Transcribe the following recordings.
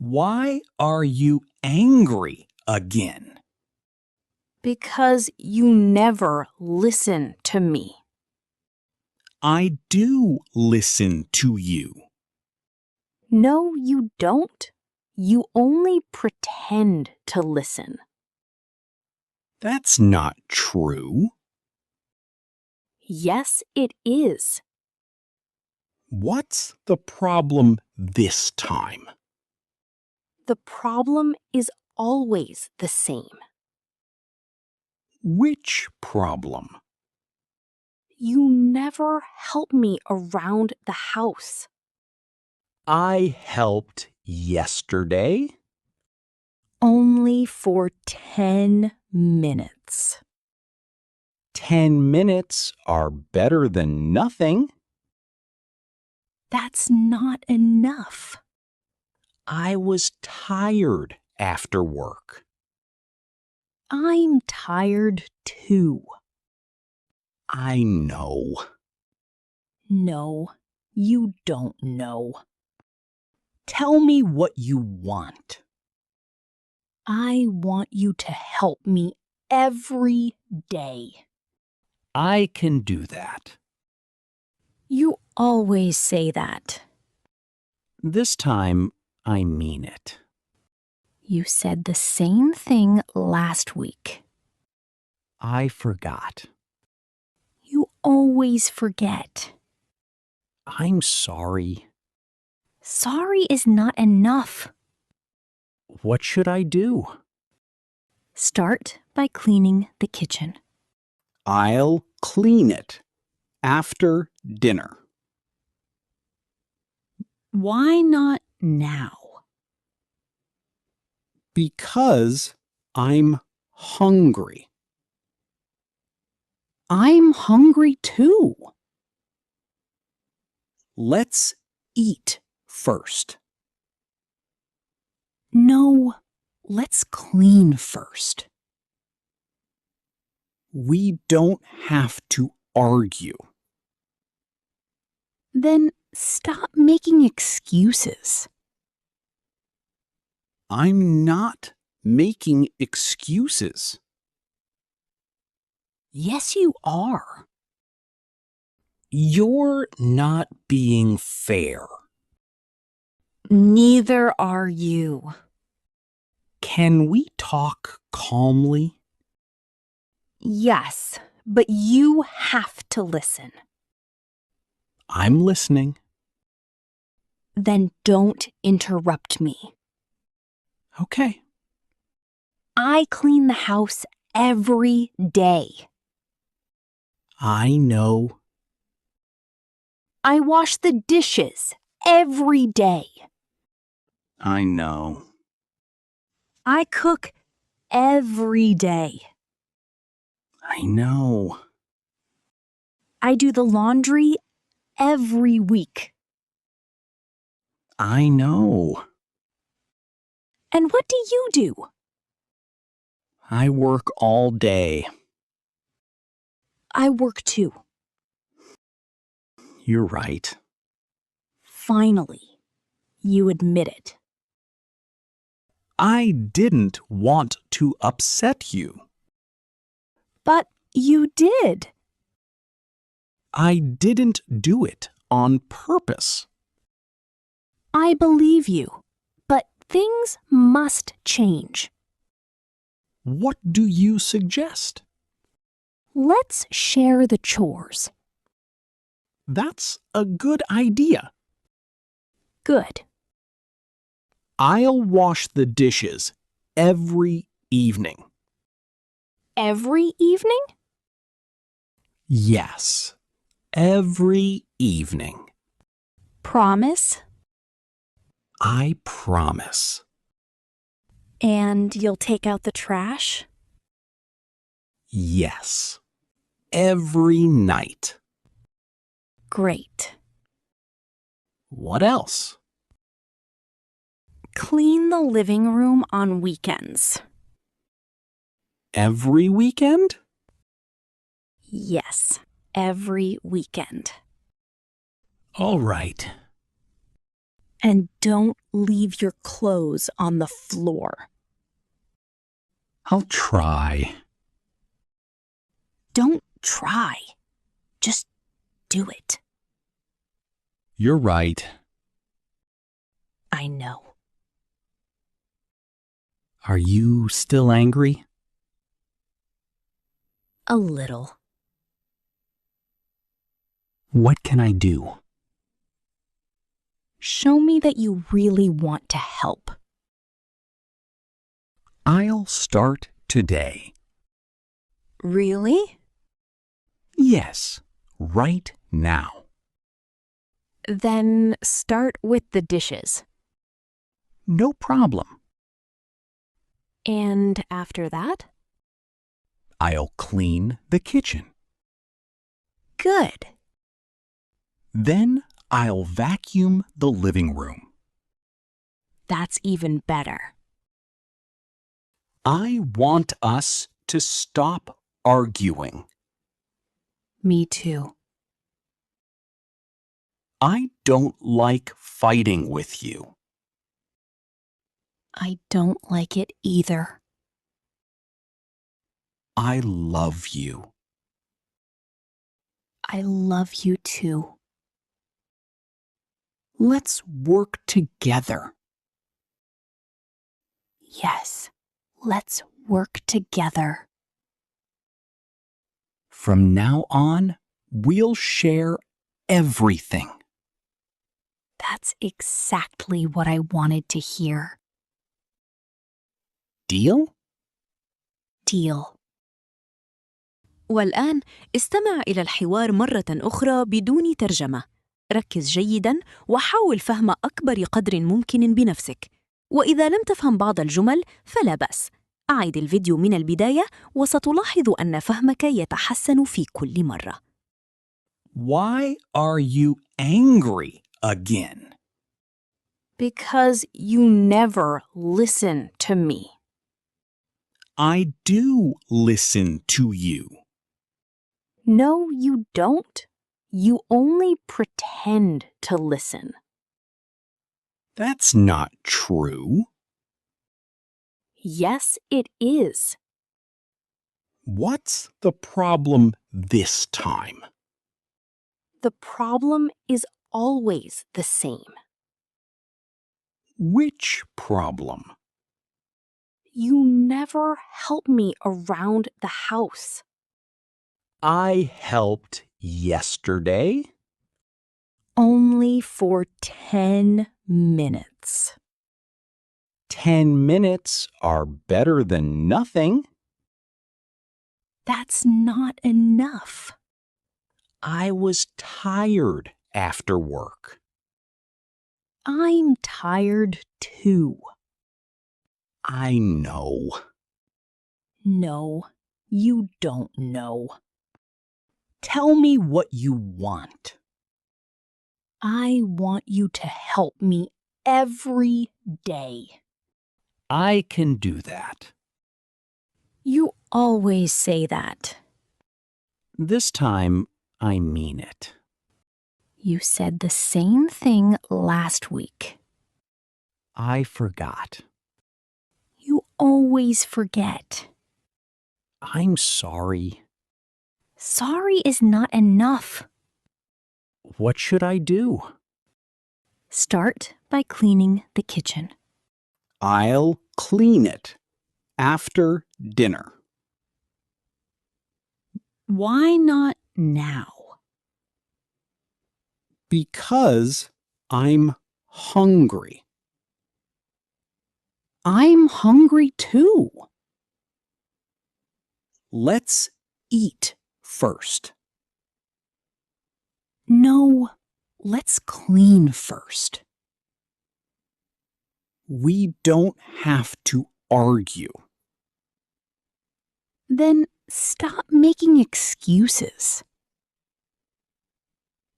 Why are you angry again? Because you never listen to me. I do listen to you. No, you don't. You only pretend to listen. That's not true. Yes, it is. What's the problem this time? The problem is always the same. Which problem? You never help me around the house. I helped yesterday. Only for 10 minutes. 10 minutes are better than nothing. That's not enough. I was tired after work. I'm tired too. I know. No, you don't know. Tell me what you want. I want you to help me every day. I can do that. You always say that. This time, I mean it. You said the same thing last week. I forgot. You always forget. I'm sorry. Sorry is not enough. What should I do? Start by cleaning the kitchen. I'll clean it after dinner. Why not now? Because I'm hungry. I'm hungry too. Let's eat first. No, let's clean first. We don't have to argue. Then stop making excuses. I'm not making excuses. Yes, you are. You're not being fair. Neither are you. Can we talk calmly? Yes, but you have to listen. I'm listening. Then don't interrupt me. Okay. I clean the house every day. I know. I wash the dishes every day. I know. I cook every day. I know. I do the laundry every week. I know. And what do you do? I work all day. I work too. You're right. Finally, you admit it. I didn't want to upset you. But you did. I didn't do it on purpose. I believe you, but things must change. What do you suggest? Let's share the chores. That's a good idea. Good. I'll wash the dishes every evening. Every evening? Yes, every evening. Promise? I promise. And you'll take out the trash? Yes, every night. Great. What else? Clean the living room on weekends. Every weekend? Yes, every weekend. All right. And don't leave your clothes on the floor. I'll try. Don't try. Just do it. You're right. I know. Are you still angry? A little. What can I do? Show me that you really want to help. I'll start today. Really? Yes, right now. Then start with the dishes. No problem. And after that? I'll clean the kitchen. Good. Then I'll vacuum the living room. That's even better. I want us to stop arguing. Me too. I don't like fighting with you. I don't like it either. I love you. I love you too. Let's work together. Yes, let's work together. From now on, we'll share everything. That's exactly what I wanted to hear. Deal? Deal. والآن استمع إلى الحوار مرة أخرى بدون ترجمة. ركز جيداً وحاول فهم أكبر قدر ممكن بنفسك. وإذا لم تفهم بعض الجمل فلا بأس. أعد الفيديو من البداية وستلاحظ أن فهمك يتحسن في كل مرة. Why are you angry again? Because you never listen to me. I do listen to you. No, you don't. You only pretend to listen. That's not true. Yes, it is. What's the problem this time? The problem is always the same. Which problem? You never help me around the house. I helped yesterday. Only for 10 minutes. 10 minutes are better than nothing. That's not enough. I was tired after work. I'm tired too. I know. No, you don't know. Tell me what you want. I want you to help me every day. I can do that. You always say that. This time, I mean it. You said the same thing last week. I forgot. You always forget. I'm sorry. Sorry is not enough. What should I do? Start by cleaning the kitchen. I'll clean it after dinner. Why not now? Because I'm hungry. I'm hungry too. Let's eat first. No, let's clean first. We don't have to argue. Then stop making excuses.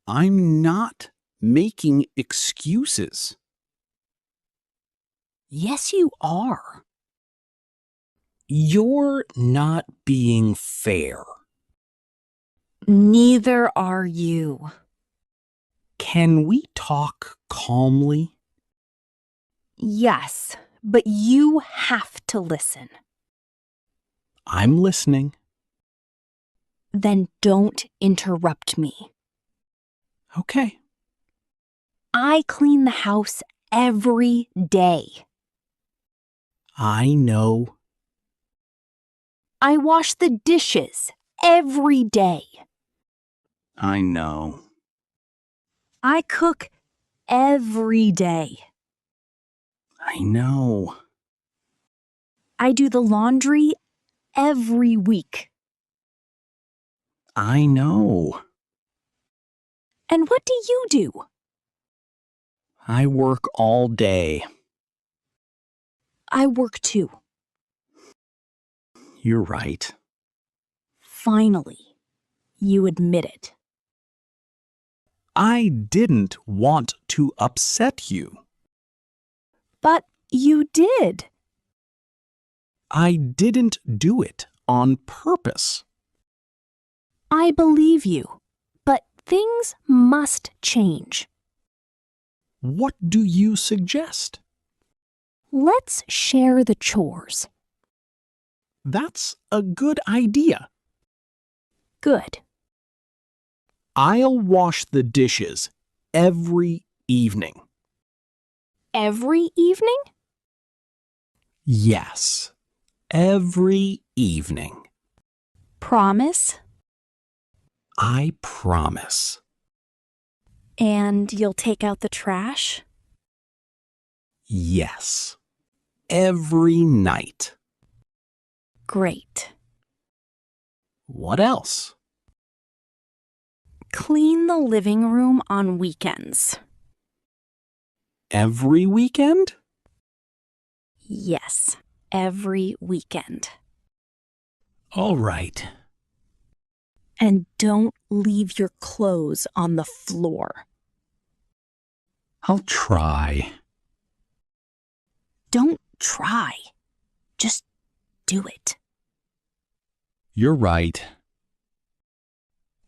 I'm not making excuses. Yes, you are. You're not being fair. Neither are you. Can we talk calmly Yes, but you have to listen. I'm listening. Then don't interrupt me. Okay. I clean the house every day. I know. I wash the dishes every day. I know. I cook every day. I know. I do the laundry every week. I know. And what do you do? I work all day. I work too. You're right. Finally, you admit it. I didn't want to upset you. But you did. I didn't do it on purpose. I believe you, but things must change. What do you suggest? Let's share the chores. That's a good idea. Good. I'll wash the dishes every evening. Every evening? Yes, every evening. Promise? I promise. And you'll take out the trash? Yes, every night. Great. What else? Clean the living room on weekends. Every weekend? Yes, every weekend. All right. And don't leave your clothes on the floor. I'll try. Don't try. Just do it. You're right.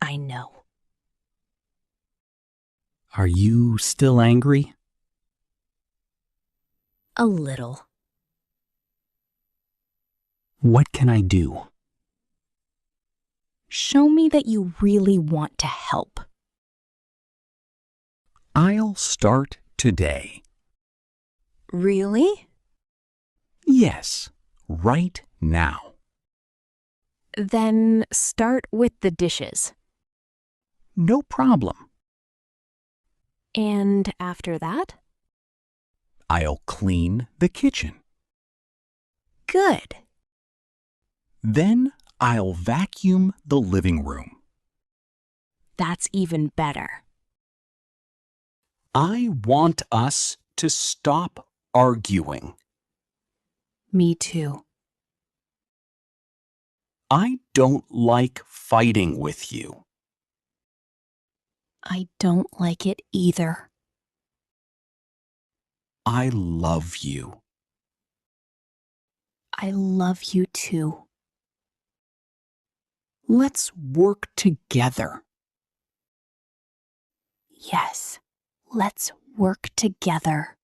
I know. Are you still angry? A little. What can I do? Show me that you really want to help. I'll start today. Really? Yes, right now. Then start with the dishes. No problem. And after that? I'll clean the kitchen. Good. Then I'll vacuum the living room. That's even better. I want us to stop arguing. Me too. I don't like fighting with you. I don't like it either. I love you. I love you too. Let's work together. Yes, let's work together.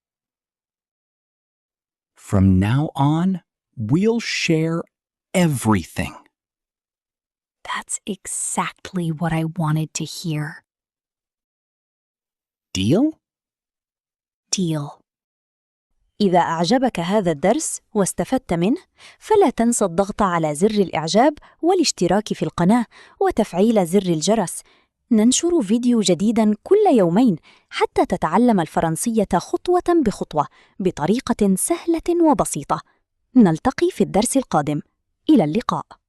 From now on, we'll share everything. That's exactly what I wanted to hear. Deal? Deal. إذا أعجبك هذا الدرس واستفدت منه، فلا تنسى الضغط على زر الإعجاب والاشتراك في القناة وتفعيل زر الجرس. ننشر فيديو جديداً كل يومين حتى تتعلم الفرنسية خطوة بخطوة بطريقة سهلة وبسيطة. نلتقي في الدرس القادم. إلى اللقاء.